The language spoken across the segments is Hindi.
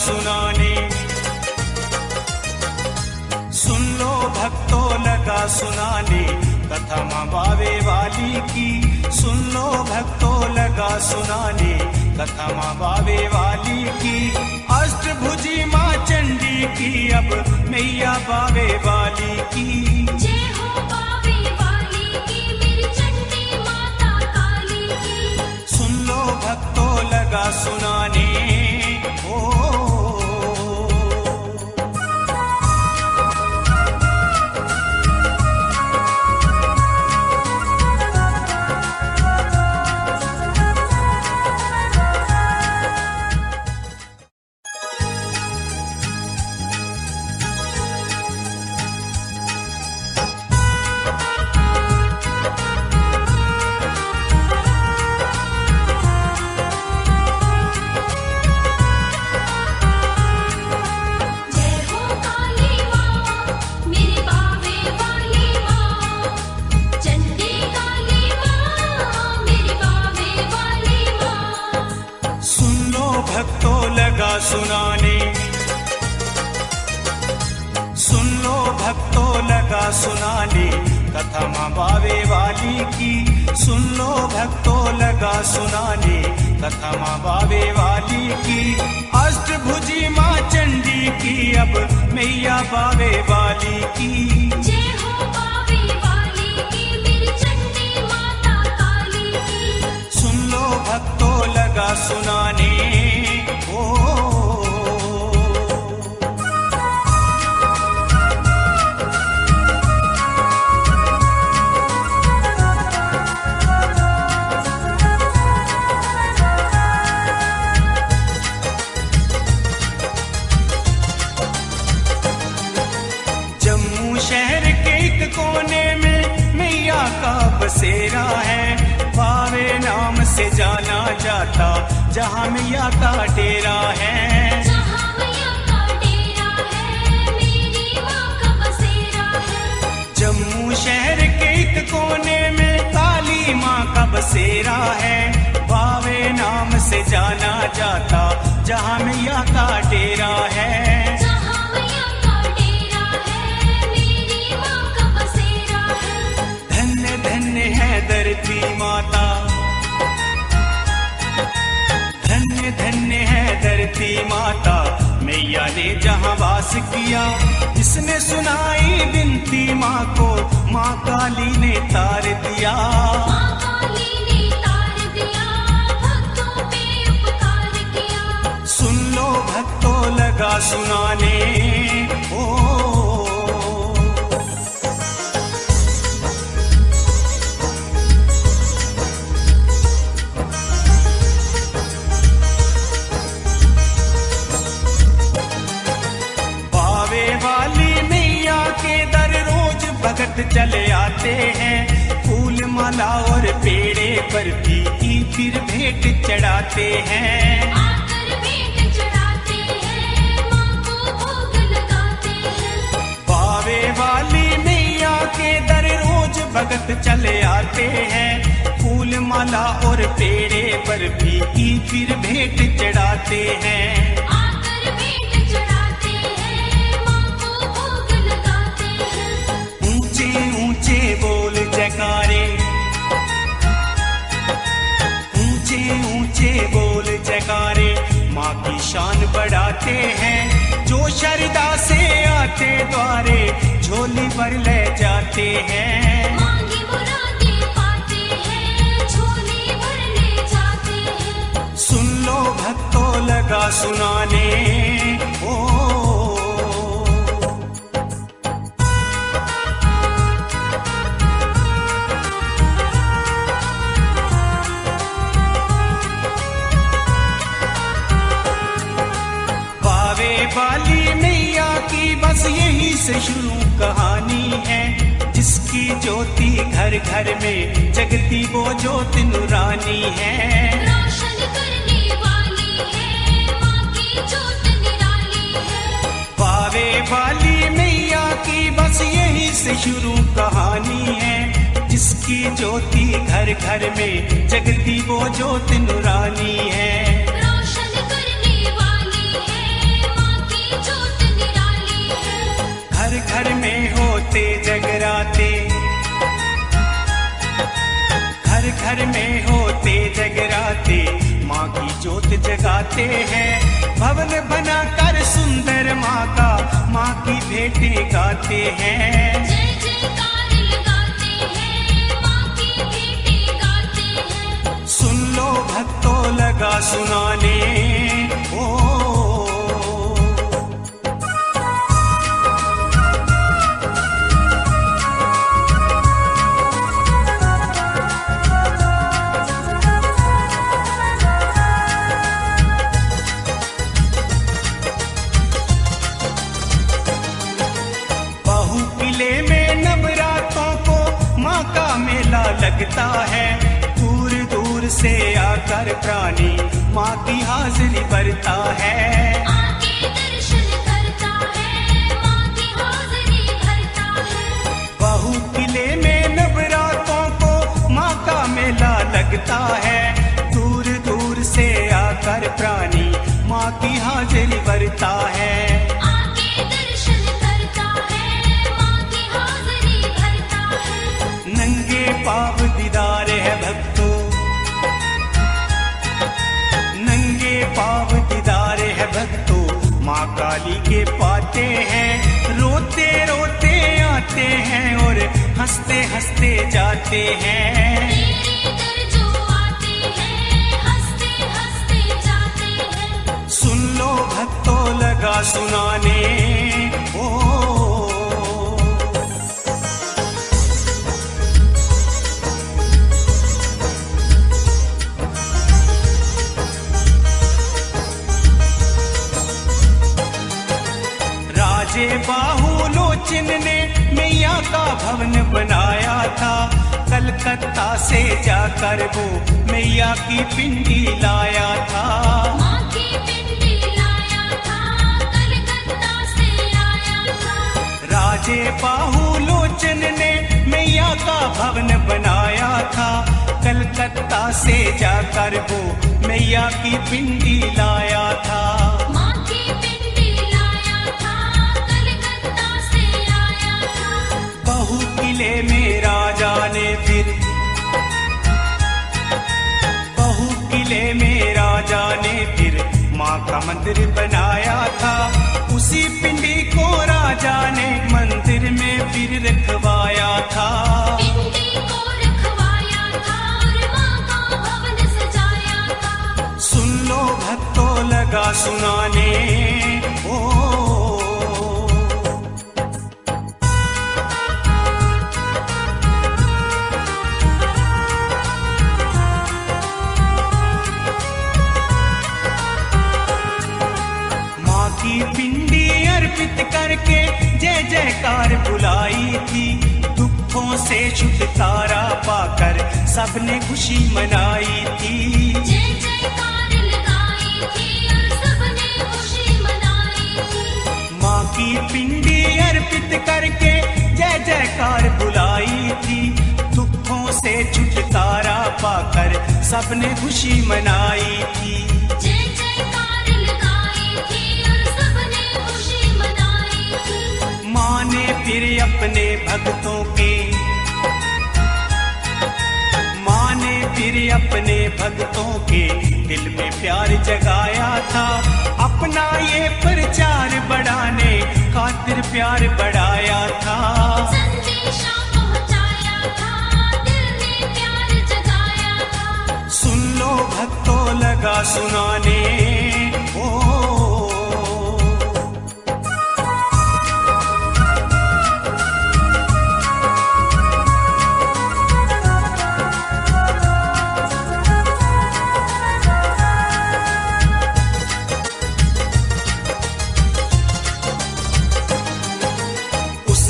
सुनाने। सुन लो भक्तों लगा सुनाने कथा माँ बावे वाली की। सुन लो भक्तों लगा सुनाने कथा माँ बावे वाली की। अष्टभुजी माँ चंडी की अब मैया बावे वाली की। जय हो बावे वाली की मेरी चंडी माता काली की। सुन लो भक्तों लगा सुनाने ओ। सुनाने सुन लो भक्तों लगा सुनाने कथा माँ बावे वाली की। सुन लो भक्तों लगा सुनाने कथा माँ बावे वाली की। अष्टभुजी माँ चंडी की अब मैया बावे वाली की। जय हो बावे वाली की मेरी चंडी माता काली की। सुन लो भक्तों लगा सुनाने ओ। कोने में मैया का बसेरा है। बावे नाम से जाना जाता जहाँ मैया का डेरा है। जहाँ मैया का डेरा है मेरी माँ का बसेरा है। जम्मू शहर के एक कोने में काली माँ का बसेरा है। बावे नाम से जाना जाता जहाँ मैया का डेरा है। धरती माता धन्य धन्य है धरती माता मैया ने जहाँ वास किया। जिसने सुनाई विनती माँ को माँ काली ने तार दिया। माँ काली ने तार दिया भक्तों पे उपकार किया। सुन लो भक्तों लगा सुनाने ओ। भगत चले आते हैं फूल माला और पेड़े पर भी फिर भेंट चढ़ाते हैं। आकर भेंट चढ़ाते हैं माँ को भोग लगाते हैं। बावे वाली मैया के दर रोज भगत चले आते हैं फूल माला और पेड़े पर भी फिर भेंट चढ़ाते हैं। ऊंचे बोल जयकारे ऊंचे ऊंचे बोल जयकारे माँ की शान बढ़ाते हैं। जो शरदा से आते द्वारे झोली भर ले जाते हैं। मांगी मुरादें पाते हैं झोली भर ले जाते हैं। सुन लो भक्तों लगा सुनाने ओ। वाली मैया की बस यही से शुरू कहानी है। जिसकी ज्योति घर घर में जगती वो ज्योत नूरानी है। रोशन करने वाली है माँ की ज्योत निराली है। बावे वाली मैया की बस यही से शुरू कहानी है। जिसकी ज्योति घर घर में जगती वो ज्योत नूरानी है। रोशन करने वाली है जगाते हैं। भवन बनाकर सुंदर माँ का माँ की भेंटें गाते हैं। जय जयकार लगाते हैं, माँ की भेंटें गाते हैं। सुन लो भक्तों लगा सुनाने ओ। किले में नवरात्रों को माँ का मेला लगता है। दूर दूर से आकर प्राणी माँ की हाजिरी भरता है। आके दर्शन करता है, माँ की हाजिरी भरता है। बहु किले में नवरात्रों को माँ का मेला लगता है। दूर दूर से आकर प्राणी माँ की हाजिरी भरता है। आके दर्शन करता है, माँ की हाजिरी भरता है। नंगे पाव दीदार है भक्तों, नंगे पाव दीदार है भक्तों, माँ काली के पाते हैं। रोते रोते आते हैं और हंसते हंसते जाते हैं। तेरे दर जो आते हैं, हंसते हंसते जाते हैं। सुन लो भक्तों लगा सुनाने ओ। राजे बाहुलोचन ने मैया का भवन बनाया था। कलकत्ता से जाकर वो मैया की पिंडी लाया था। माँ की पिंडी लाया था, कलकत्ता से आया था। राजे बाहुलोचन ने मैया का भवन बनाया था। कलकत्ता से जाकर वो मैया की पिंडी लाया था। माँ की पिंडी लाया था, कलकत्ता से आया था। बहु किले में राजा ने फिर, बहु किले में राजा ने फिर माँ का मंदिर बनाया था। उसी पिंडी को राजा ने मंदिर में फिर रखवाया था। पिंडी को रखवाया था और माँ का भवन सजाया था। सुन लो भक्तों लगा सुनाने ओ। माँ की पिंडी अर्पित करके जय जयकार बुलाई थी। दुखों से छुटकारा पाकर सबने खुशी मनाई थी। जय जयकार लगाई थी और सबने खुशी मनाई थी। माँ की पिंडी अर्पित करके जय जयकार बुलाई थी। दुखों से छुटकारा पाकर सबने खुशी मनाई थी। जय जयकार लगाई थी और सबने खुशी मनाई थी। माँ ने फिर अपने भक्तों के, माँ ने फिर अपने भक्तों के दिल में प्यार जगाया था। अपना ये प्रचार बढ़ाने खातिर प्यार बढ़ाया था। संदेशा पहुँचाया था, दिल में प्यार जगाया था। सुन लो भक्तों लगा सुनाने ओ।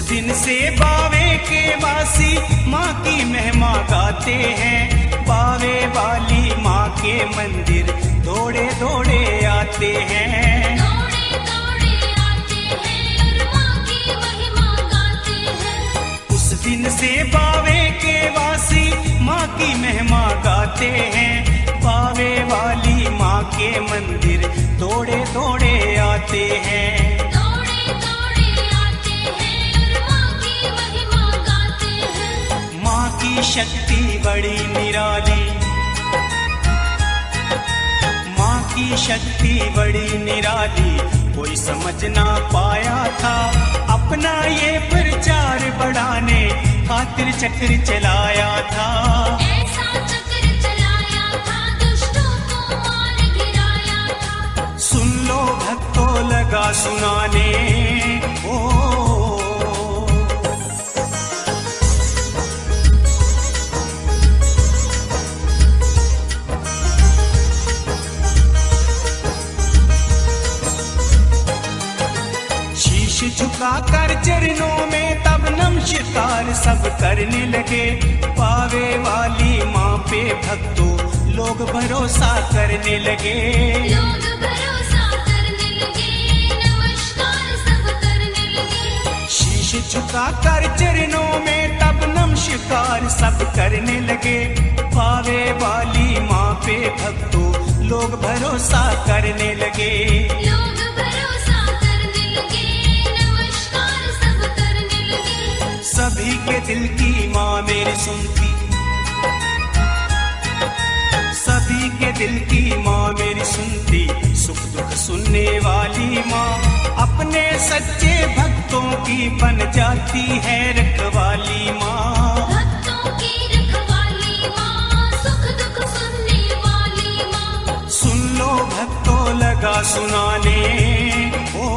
दिन से बावे के वासी माँ की महिमा गाते हैं। बावे वाली माँ के मंदिर दौड़े दौड़े आते हैं। दौड़े दौड़े आते हैं और माँ की महिमा गाते हैं। उस दिन से बावे के वासी माँ की महिमा गाते हैं। बावे वाली माँ के मंदिर दौड़े दौड़े आते हैं। दौड़े दौड़े आते हैं और माँ की महिमा गाते हैं। माँ की शक्ति बड़ी निराली, माँ की शक्ति बड़ी निराली कोई समझ ना पाया था। अपना ये प्रचार बढ़ाने खातिर चक्र चलाया था। ऐसा चक्र चलाया था, दुष्टों को मार गिराया था। सुन लो भक्तों लगा सुनाने ओ झुका कर चरणों में तब नमस्कार सब करने लगे। पावे वाली माँ पे भक्तों लोग भरोसा करने लगे। लोग भरोसा करने लगे, नमस्कार सब करने लगे। शीश झुका कर चरणों में तब नमस्कार सब करने लगे। पावे वाली माँ पे भक्तों लोग भरोसा करने लगे। लोग भरोसा करने लगे, नमस्कार सब करने लगे। सभी के दिल की माँ मेरी सुनती, सभी के दिल की माँ मेरी सुनती। सुख दुख सुनने वाली माँ अपने सच्चे भक्तों की बन जाती है रखवाली माँ। भक्तों की रखवाली माँ, सुख दुख सुनने वाली माँ। सुन लो भक्तों लगा सुनाने ओ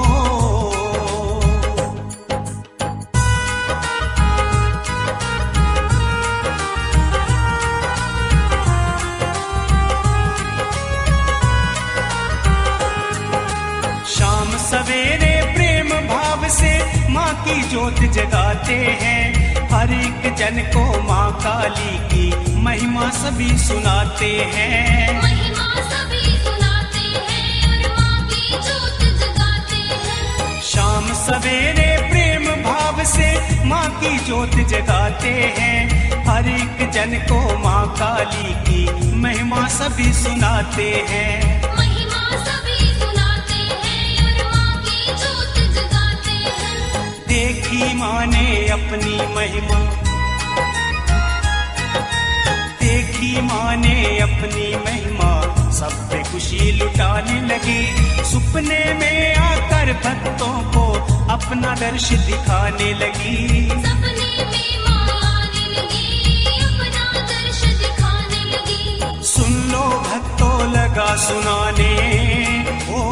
सवेरे प्रेम भाव से माँ की ज्योत जगाते हैं। हर एक जन को माँ काली की महिमा सभी सुनाते हैं। महिमा सभी सुनाते हैं और माँ की ज्योत जगाते हैं। शाम सवेरे प्रेम भाव से माँ की ज्योत जगाते हैं। हर एक जन को माँ काली की महिमा सभी सुनाते हैं। महिमा सभी सुनाते हैं और माँ की ज्योत जगाते हैं। देखी माँ ने अपनी महिमा, देखी माँ ने अपनी महिमा, सब पे खुशी लुटाने लगी। सपने में आकर भक्तों को अपना दर्श दिखाने लगी। सपने में माँ आने लगी, अपना दर्श दिखाने लगी। सुन लो भक्तों लगा सुनाने ओ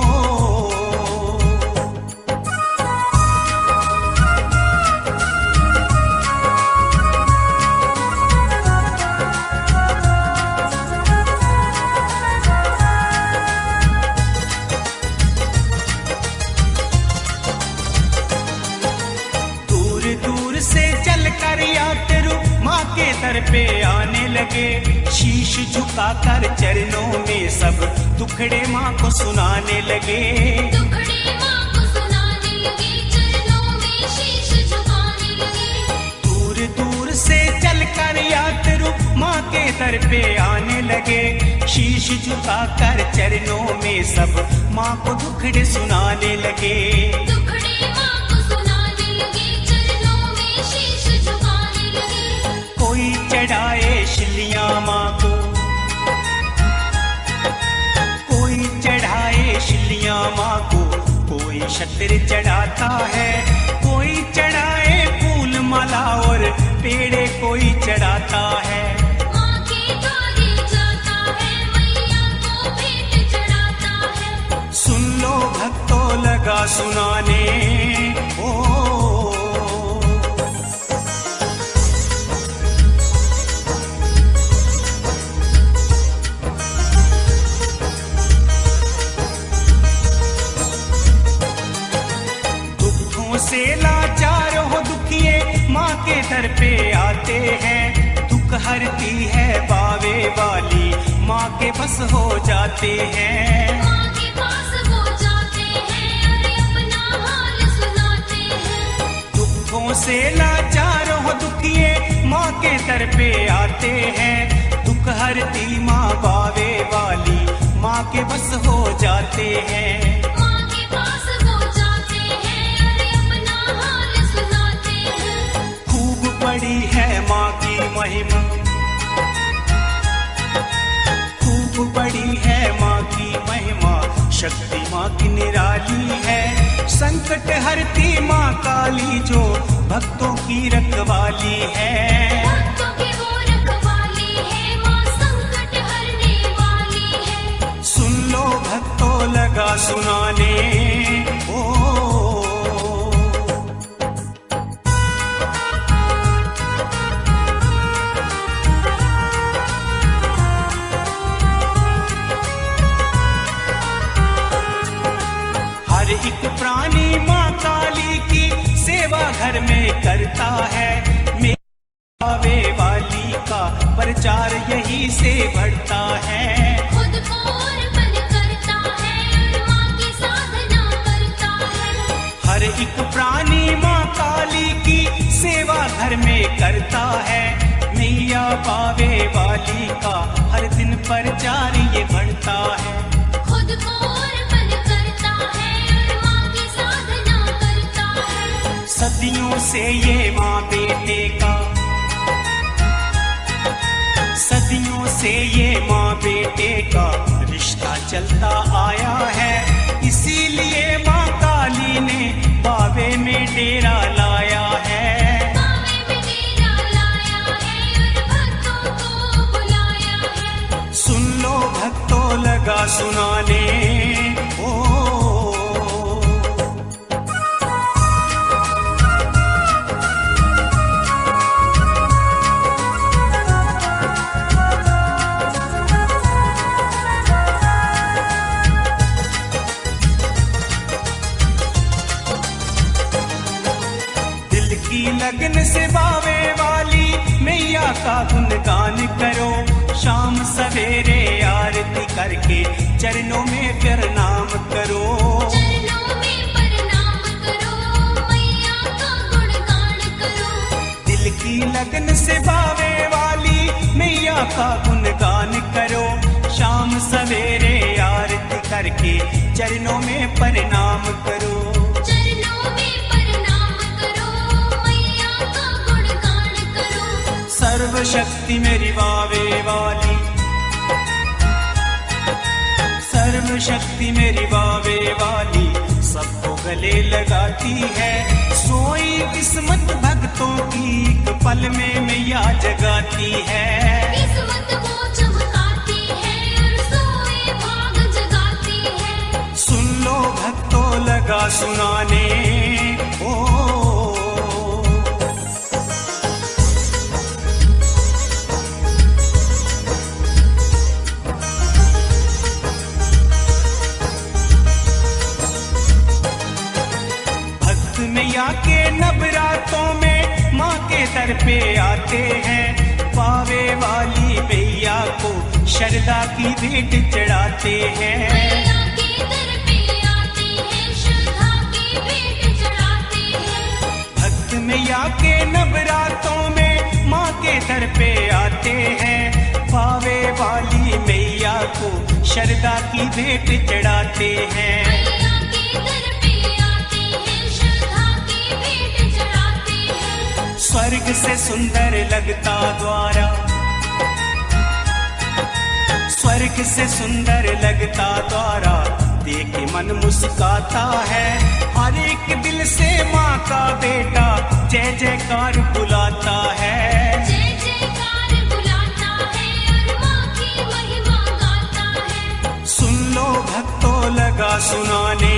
के दर पे आने लगे। शीश झुकाकर चरणों में सब दुखड़े माँ को सुनाने लगे। दुखड़े माँ को सुनाने लगे, चरणों में शीश झुकाने लगे। दूर दूर से चलकर यात्रु माँ के दर पे आने लगे। शीश झुकाकर चरणों में सब माँ को दुखड़े सुनाने लगे। दुखड़े माँ को सुनाने लगे, चरणों में शीश झुकाने लगे। कोई चढ़ाए शिलियाँ माँ को, कोई चढ़ाए शिलियाँ माँ को, कोई छत्र चढ़ाता है, कोई चढ़ाए फूल माला और पेड़े कोई चढ़ाता है। माँ के द्वारे जाता है, मैया को भेंट चढ़ाता है। सुन लो भक्तों लगा सुनाने ओ से लाचार हो दुखिए माँ के दर पे आते हैं। दुख हरती है बावे वाली माँ के बस हो जाते हैं। माँ के पास हो जाते हैं और अपना हाल सुनाते हैं। दुखों से लाचार हो दुखिए माँ के दर पे आते हैं। दुख हरती माँ बावे वाली माँ के बस हो जाते हैं। माँ के पास हो जाते हैं और अपना हाल सुनाते हैं। खूब बड़ी है माँ की महिमा, खूब बड़ी है माँ की महिमा, शक्ति माँ की निराली है। संकट हरती माँ काली जो भक्तों की रखवाली है। भक्तों की वो रखवाली है, माँ संकट हरने वाली है। सुन लो भक्तों लगा सुनाने ओ। हर एक प्राणी माँ काली की सेवा घर में करता है। मेरे आवे वाली का प्रचार यही से बढ़ता है। खुद को अर्पण करता है और माँ की साधना करता है। हर एक प्राणी माँ काली की सेवा घर में करता है। मैया पावे वाली का हर दिन प्रचार ये बढ़ता है। खुद को अर्पण करता है और माँ की साधना करता है। सदियों से ये माँ बेटे का, सदियों से ये माँ बेटे का रिश्ता चलता आया है। इसीलिए माँ काली ने बावे में डेरा लाया है। बावे में डेरा लाया है और भक्तों को बुलाया है। सुन लो भक्तों लगा सुनाने ओ। दिल की लगन से बावे वाली मैया का गुणगान करो। शाम सवेरे आरती करके चरणों में प्रणाम करो। चरणों में प्रणाम करो, मैया का गुणगान करो। दिल की लगन से बावे वाली मैया का गुणगान करो। शाम सवेरे आरती करके चरणों में प्रणाम करो। चरणों में प्रणाम करो, मैया का गुणगान करो। सर्वशक्ति मेरी बावे वाली, सर्वशक्ति मेरी बावे वाली सबको गले लगाती है। सोई किस्मत भक्तों की एक पल में मैया जगाती है। किस्मत को चमकाती है और सोए भाग जगाती है। सुन लो भक्तों लगा सुनाने ओ। भक्त मैया के नवरातों में माँ के दर पे आते हैं। पावे वाली मैया को श्रद्धा की भेंट चढ़ाते हैं। मैया के दर पे आते हैं, श्रद्धा की भेंट चढ़ाते हैं। भक्त मैया के नवरातों में माँ के दर पे आते हैं। पावे वाली मैया को श्रद्धा की भेंट चढ़ाते हैं। मैया के दर पे आते हैं, श्रद्धा की भेंट चढ़ाते हैं। स्वर्ग से सुंदर लगता द्वारा, स्वर्ग से सुंदर लगता द्वारा देख मन मुस्काता है। हर एक दिल से माँ का बेटा जय जयकार बुलाता है। जय जयकार बुलाता है और माँ की महिमा गाता है। सुन लो भक्तों लगा सुनाने